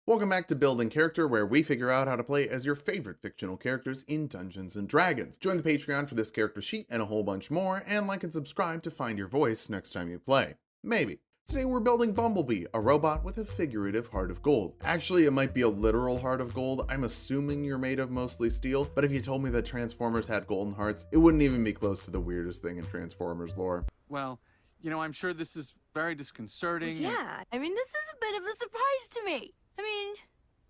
Welcome back to Building Character, where we figure out how to play as your favorite fictional characters in Dungeons & Dragons. Join the Patreon for this character sheet and a whole bunch more, and like and subscribe to find your voice next time you play. Maybe. Today we're building Bumblebee, a robot with a figurative heart of gold. Actually, it might be a literal heart of gold. I'm assuming you're made of mostly steel, but if you told me that Transformers had golden hearts, it wouldn't even be close to the weirdest thing in Transformers lore. Well, I'm sure this is very disconcerting. Yeah, this is a bit of a surprise to me.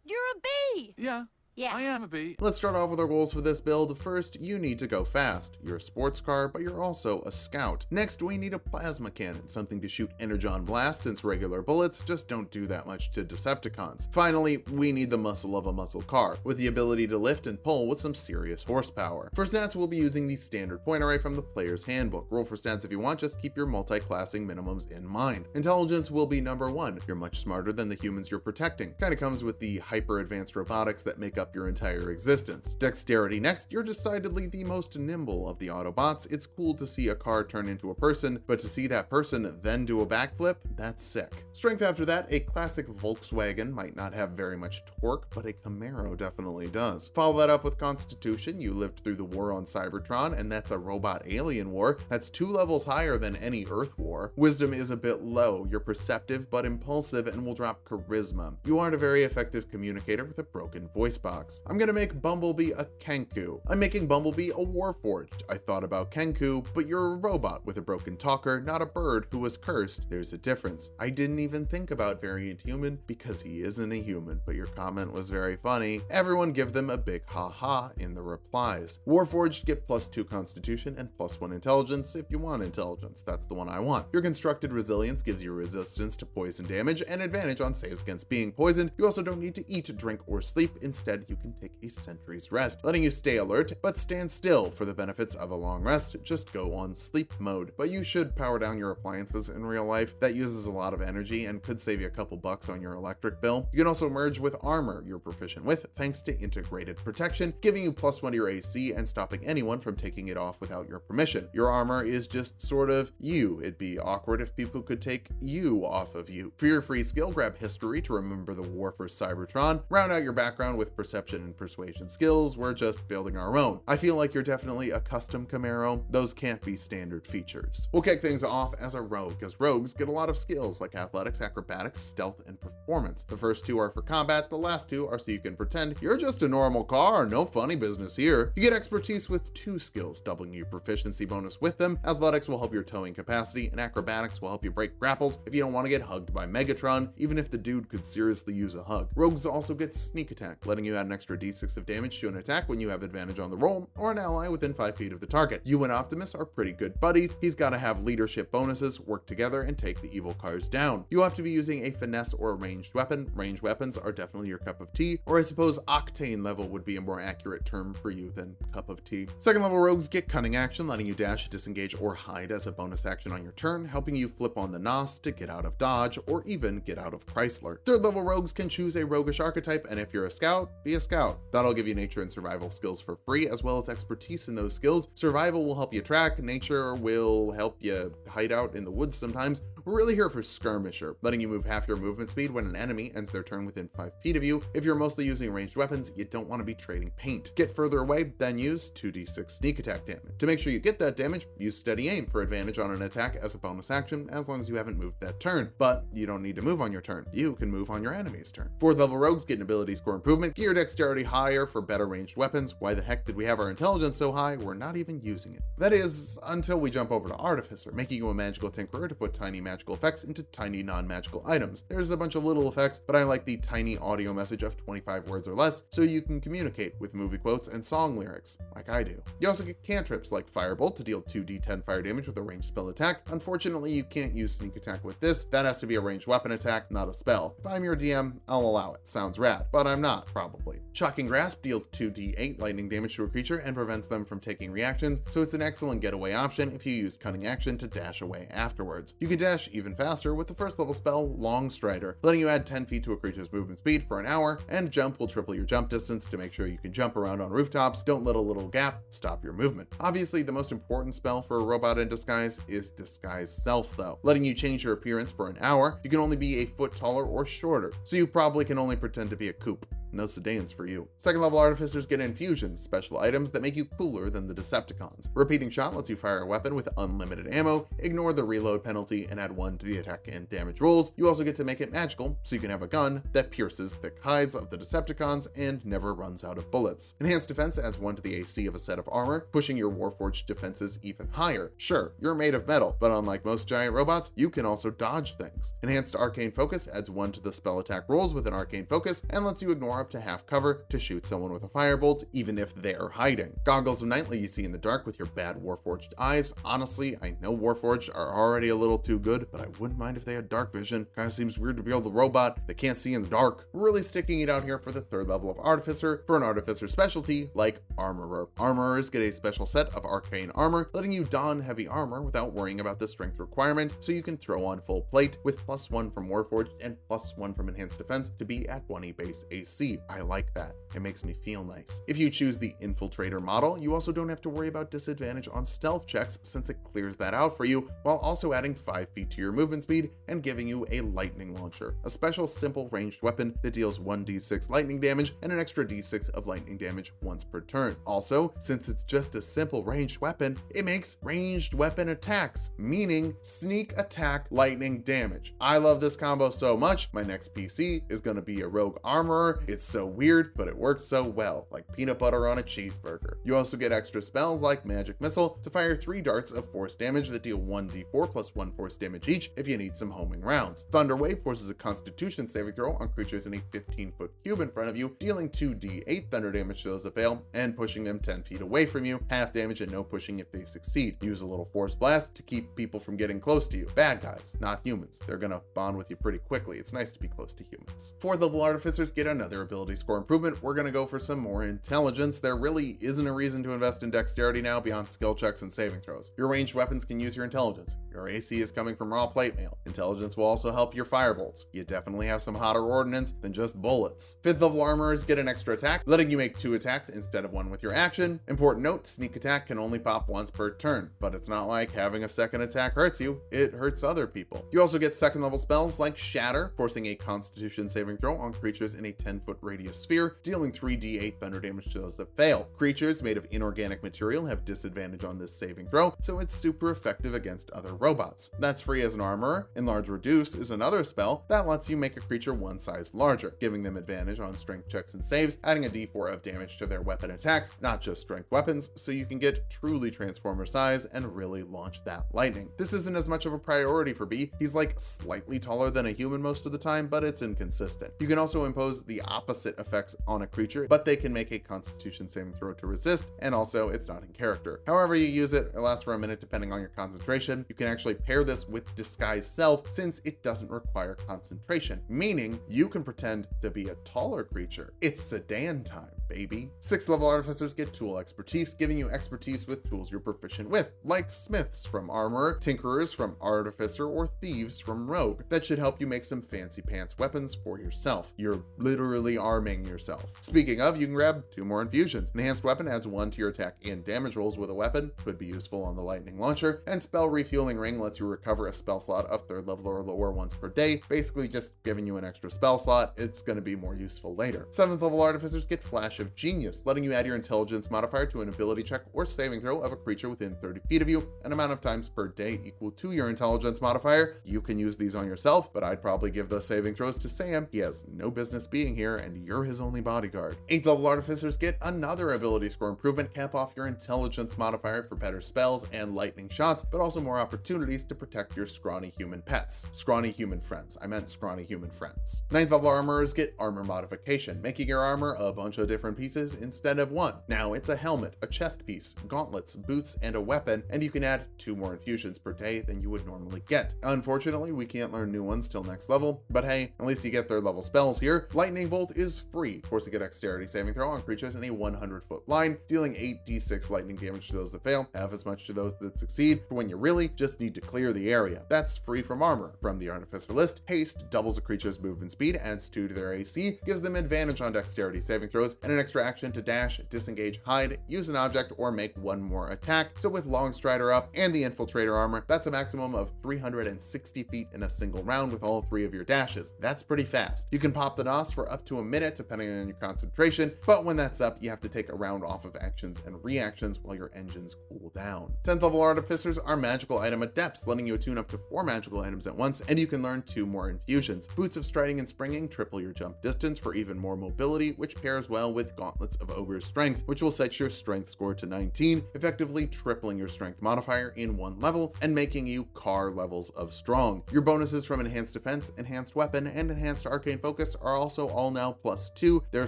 You're a bee. Yeah. Yeah. I am a bee. Let's start off with our goals for this build. First, you need to go fast. You're a sports car, but you're also a scout. Next, we need a plasma cannon, something to shoot energon blasts since regular bullets just don't do that much to Decepticons. Finally, we need the muscle of a muscle car, with the ability to lift and pull with some serious horsepower. For stats, we'll be using the standard point array from the player's handbook. Roll for stats if you want, just keep your multi-classing minimums in mind. Intelligence will be number 1. You're much smarter than the humans you're protecting. Kinda comes with the hyper-advanced robotics that make up your entire existence. Dexterity next. You're decidedly the most nimble of the Autobots. It's cool to see a car turn into a person, but to see that person then do a backflip, that's sick. Strength after that. A classic Volkswagen might not have very much torque, but a Camaro definitely does. Follow that up with Constitution. You lived through the war on Cybertron, and that's a robot alien war. That's 2 levels higher than any Earth war. Wisdom is a bit low. You're perceptive but impulsive and will drop Charisma. You aren't a very effective communicator with a broken voice box. I'm gonna make Bumblebee a Kenku. I'm making Bumblebee a Warforged. I thought about Kenku, but you're a robot with a broken talker, not a bird who was cursed. There's a difference. I didn't even think about Variant Human because he isn't a human, but your comment was very funny. Everyone give them a big haha in the replies. Warforged get +2 Constitution and +1 Intelligence if you want Intelligence. That's the one I want. Your Constructed Resilience gives you resistance to poison damage and advantage on saves against being poisoned. You also don't need to eat, drink, or sleep. Instead, you can take a sentry's rest, letting you stay alert, but stand still for the benefits of a long rest. Just go on sleep mode. But you should power down your appliances in real life. That uses a lot of energy and could save you a couple bucks on your electric bill. You can also merge with armor you're proficient with, thanks to integrated protection, giving you +1 to your AC and stopping anyone from taking it off without your permission. Your armor is just sort of you. It'd be awkward if people could take you off of you. For your free skill, grab History to remember the war for Cybertron. Round out your background with Perception and Persuasion skills. We're just building our own. I feel like you're definitely a custom Camaro. Those can't be standard features. We'll kick things off as a rogue, because rogues get a lot of skills like athletics, acrobatics, stealth, and performance. The first 2 are for combat, the last 2 are so you can pretend you're just a normal car, no funny business here. You get expertise with 2 skills, doubling your proficiency bonus with them. Athletics will help your towing capacity, and acrobatics will help you break grapples if you don't want to get hugged by Megatron, even if the dude could seriously use a hug. Rogues also get sneak attack, letting you add an extra d6 of damage to an attack when you have advantage on the roll, or an ally within 5 feet of the target. You and Optimus are pretty good buddies. He's got to have leadership bonuses, work together, and take the evil cars down. You have to be using a finesse or a ranged weapon. Ranged weapons are definitely your cup of tea, or I suppose octane level would be a more accurate term for you than cup of tea. Second level rogues get cunning action, letting you dash, disengage, or hide as a bonus action on your turn, helping you flip on the NOS to get out of dodge, or even get out of Chrysler. Third level rogues can choose a roguish archetype, and if you're a scout, be a scout. That'll give you nature and survival skills for free, as well as expertise in those skills. Survival will help you track, nature will help you hide out in the woods sometimes. We're really here for Skirmisher, letting you move half your movement speed when an enemy ends their turn within 5 feet of you. If you're mostly using ranged weapons, you don't want to be trading paint. Get further away, then use 2d6 sneak attack damage. To make sure you get that damage, use steady aim for advantage on an attack as a bonus action, as long as you haven't moved that turn. But you don't need to move on your turn. You can move on your enemy's turn. 4th level rogues get an ability score improvement, gear dexterity higher for better ranged weapons. Why the heck did we have our intelligence so high? We're not even using it. That is, until we jump over to Artificer, making you a magical tinkerer to put tiny magical effects into tiny non-magical items. There's a bunch of little effects, but I like the tiny audio message of 25 words or less, so you can communicate with movie quotes and song lyrics, like I do. You also get cantrips like Firebolt to deal 2d10 fire damage with a ranged spell attack. Unfortunately, you can't use sneak attack with this. That has to be a ranged weapon attack, not a spell. If I'm your DM, I'll allow it. Sounds rad, but I'm not, probably. Shocking Grasp deals 2d8 lightning damage to a creature and prevents them from taking reactions, so it's an excellent getaway option if you use cunning action to dash away afterwards. You can dash dash even faster with the first level spell Long Strider, letting you add 10 feet to a creature's movement speed for an hour, and jump will triple your jump distance to make sure you can jump around on rooftops. Don't let a little gap stop your movement. Obviously, the most important spell for a robot in disguise is Disguise Self though, letting you change your appearance for an hour. You can only be a foot taller or shorter, so you probably can only pretend to be a coop. No sedans for you. Second level artificers get infusions, special items that make you cooler than the Decepticons. Repeating shot lets you fire a weapon with unlimited ammo, ignore the reload penalty, and add 1 to the attack and damage rolls. You also get to make it magical, so you can have a gun that pierces thick hides of the Decepticons and never runs out of bullets. Enhanced defense adds 1 to the AC of a set of armor, pushing your Warforged defenses even higher. Sure, you're made of metal, but unlike most giant robots, you can also dodge things. Enhanced arcane focus adds 1 to the spell attack rolls with an arcane focus and lets you ignore up to half cover to shoot someone with a firebolt, even if they're hiding. Goggles of Night let you see in the dark with your bad Warforged eyes. Honestly, I know Warforged are already a little too good, but I wouldn't mind if they had dark vision. Kinda seems weird to be able to robot that can't see in the dark. Really sticking it out here for the third level of Artificer for an Artificer specialty like Armorer. Armorers get a special set of arcane armor, letting you don heavy armor without worrying about the strength requirement, so you can throw on full plate with +1 from Warforged and +1 from enhanced defense to be at 20 base AC. I like that. It makes me feel nice. If you choose the Infiltrator model, you also don't have to worry about disadvantage on stealth checks since it clears that out for you, while also adding 5 feet to your movement speed and giving you a lightning launcher, a special simple ranged weapon that deals 1d6 lightning damage and an extra d6 of lightning damage once per turn. Also, since it's just a simple ranged weapon, it makes ranged weapon attacks, meaning sneak attack lightning damage. I love this combo so much. My next PC is gonna be a rogue armorer. It's so weird, but it works so well, like peanut butter on a cheeseburger. You also get extra spells like Magic Missile to fire 3 darts of force damage that deal 1d4 plus 1 force damage each if you need some homing rounds. Thunder Wave forces a Constitution saving throw on creatures in a 15-foot cube in front of you, dealing 2d8 thunder damage to those that fail and pushing them 10 feet away from you, half damage and no pushing if they succeed. Use a little force blast to keep people from getting close to you. Bad guys, not humans. They're gonna bond with you pretty quickly. It's nice to be close to humans. Fourth level artificers get another ability score improvement. We're gonna go for some more intelligence. There really isn't a reason to invest in dexterity now beyond skill checks and saving throws. Your ranged weapons can use your intelligence. Your AC is coming from raw plate mail. Intelligence will also help your firebolts. You definitely have some hotter ordnance than just bullets. Fifth level armorers get an extra attack, letting you make 2 attacks instead of 1 with your action. Important note, sneak attack can only pop once per turn, but it's not like having a second attack hurts you, it hurts other people. You also get second level spells like Shatter, forcing a Constitution saving throw on creatures in a 10-foot radius sphere, dealing 3d8 thunder damage to those that fail. Creatures made of inorganic material have disadvantage on this saving throw, so it's super effective against other robots. That's free as an armorer. Enlarge Reduce is another spell that lets you make a creature 1 size larger, giving them advantage on strength checks and saves, adding a d4 of damage to their weapon attacks, not just strength weapons, so you can get truly Transformer size and really launch that lightning. This isn't as much of a priority for B. He's like slightly taller than a human most of the time, but it's inconsistent. You can also impose the opposite effects on a creature, but they can make a Constitution saving throw to resist, and also it's not in character. However you use it, it lasts for a minute depending on your concentration. You can actually pair this with Disguise Self since it doesn't require concentration, meaning you can pretend to be a taller creature. It's sedan time, baby. 6th level artificers get tool expertise, giving you expertise with tools you're proficient with, like smiths from armorer, tinkerers from artificer, or thieves from rogue. That should help you make some fancy pants weapons for yourself. You're literally arming yourself. Speaking of, you can grab 2 more infusions. Enhanced weapon adds 1 to your attack and damage rolls with a weapon, could be useful on the lightning launcher, and spell refueling ring lets you recover a spell slot of 3rd level or lower once per day, basically just giving you an extra spell slot. It's going to be more useful later. 7th level artificers get Flash of Genius, letting you add your intelligence modifier to an ability check or saving throw of a creature within 30 feet of you, an amount of times per day equal to your intelligence modifier. You can use these on yourself, but I'd probably give those saving throws to Sam. He has no business being here and you're his only bodyguard. 8th level artificers get another ability score improvement, cap off your intelligence modifier for better spells and lightning shots, but also more opportunities to protect your scrawny human pets. Scrawny human friends. I meant scrawny human friends. 9th level armorers get armor modification, making your armor a bunch of different pieces instead of 1. Now it's a helmet, a chest piece, gauntlets, boots, and a weapon, and you can add 2 more infusions per day than you would normally get. Unfortunately, we can't learn new ones till next level, but hey, at least you get 3rd level spells here. Lightning Bolt is free, forcing a dexterity saving throw on creatures in a 100-foot line, dealing 8d6 lightning damage to those that fail, half as much to those that succeed, for when you really just just need to clear the area. That's free from armor. From the Artificer list, haste doubles a creature's movement speed, adds 2 to their AC, gives them advantage on dexterity saving throws, and an extra action to dash, disengage, hide, use an object, or make one more attack. So with Long Strider up and the Infiltrator armor, that's a maximum of 360 feet in a single round with all 3 of your dashes. That's pretty fast. You can pop the NOS for up to a minute depending on your concentration, but when that's up, you have to take a round off of actions and reactions while your engines cool down. 10th level Artificers are magical item adepts, letting you attune up to 4 magical items at once, and you can learn 2 more infusions. Boots of Striding and Springing triple your jump distance for even more mobility, which pairs well with Gauntlets of Ogre's Strength, which will set your strength score to 19, effectively tripling your strength modifier in 1 level and making you car levels of strong. Your bonuses from Enhanced Defense, Enhanced Weapon, and Enhanced Arcane Focus are also all now +2. They're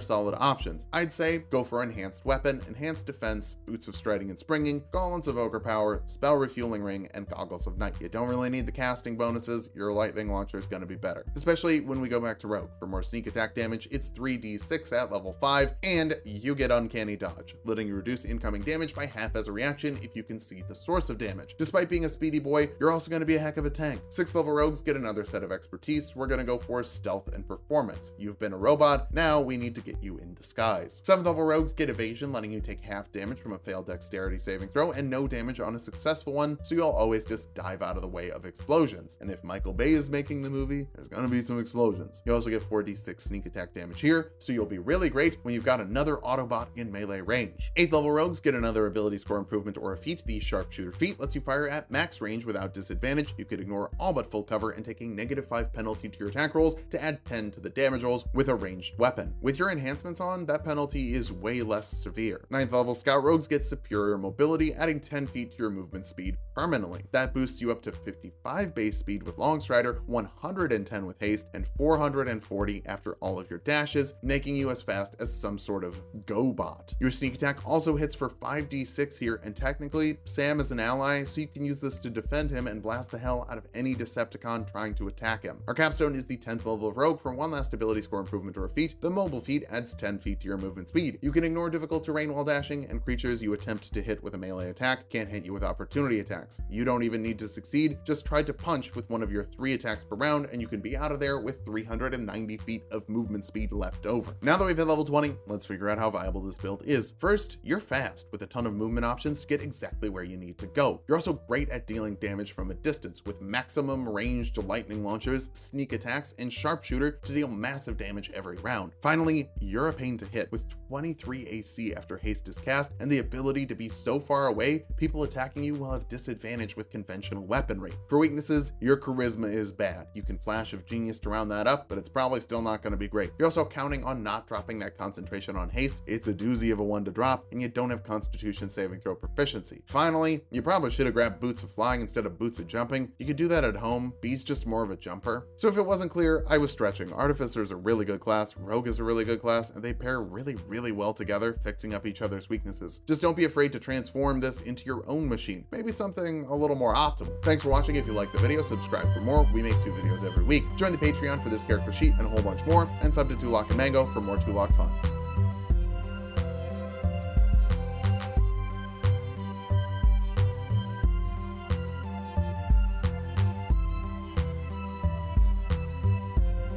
solid options. I'd say go for Enhanced Weapon, Enhanced Defense, Boots of Striding and Springing, Gauntlets of Ogre Power, Spell Refueling Ring, and Goggles of Night. You don't really need the casting bonuses. Your lightning launcher is going to be better, especially when we go back to Rogue. For more sneak attack damage, it's 3d6 at level 5, and you get Uncanny Dodge, letting you reduce incoming damage by half as a reaction if you can see the source of damage. Despite being a speedy boy, you're also going to be a heck of a tank. 6th level rogues get another set of expertise. We're going to go for stealth and performance. You've been a robot, now we need to get you in disguise. 7th level rogues get evasion, letting you take half damage from a failed dexterity saving throw and no damage on a successful one, so you'll always just dive out of the way of explosions. And if Michael Bay is making the movie, there's going to be some explosions. You also get 4d6 sneak attack damage here, so you'll be really great when you've got another Autobot in melee range. 8th level rogues get another ability score improvement or a feat. The Sharpshooter feat lets you fire at max range without disadvantage. You could ignore all but full cover and take a -5 penalty to your attack rolls to add 10 to the damage rolls with a ranged weapon. With your enhancements on, that penalty is way less severe. 9th level scout rogues get superior mobility, adding 10 feet to your movement speed permanently. That boosts you up to 55 base speed with Long Strider, 110 with haste, and 440 after all of your dashes, making you as fast as some sort of go-bot. Your sneak attack also hits for 5d6 here, and technically, Sam is an ally, so you can use this to defend him and blast the hell out of any Decepticon trying to attack him. Our capstone is the 10th level of Rogue. For one last ability score improvement or a feat, the mobile feat adds 10 feet to your movement speed. You can ignore difficult terrain while dashing, and creatures you attempt to hit with a melee attack can't hit you with opportunity attacks. You don't even need to succeed, just try to punch with one of your 3 attacks per round, and you can be out of there with 390 feet of movement speed left over. Now that we've hit level 20, let's figure out how viable this build is. First, you're fast with a ton of movement options to get exactly where you need to go. You're also great at dealing damage from a distance with maximum ranged lightning launchers, sneak attacks, and sharpshooter to deal massive damage every round. Finally, you're a pain to hit with 23 AC after haste is cast and the ability to be so far away, people attacking you will have disadvantage with conventional weaponry. For weaknesses, your charisma is bad. You can Flash of Genius to round that up, but it's probably still not going to be great. You're also counting on not dropping that concentration on haste. It's a doozy of a one to drop, and you don't have Constitution saving throw proficiency. Finally, you probably should have grabbed Boots of Flying instead of Boots of Jumping. You could do that at home. Bee's just more of a jumper. So if it wasn't clear, I was stretching. Artificer is a really good class, Rogue is a really good class, and they pair really well together, fixing up each other's weaknesses. Just don't be afraid to transform this into your own machine. Maybe something a little more optimal. Thanks for watching. If you liked the video, subscribe for more. We make 2 videos every week. Join the Patreon for this character sheet and a whole bunch more, and sub to Tulok and Mango for more Tulok fun.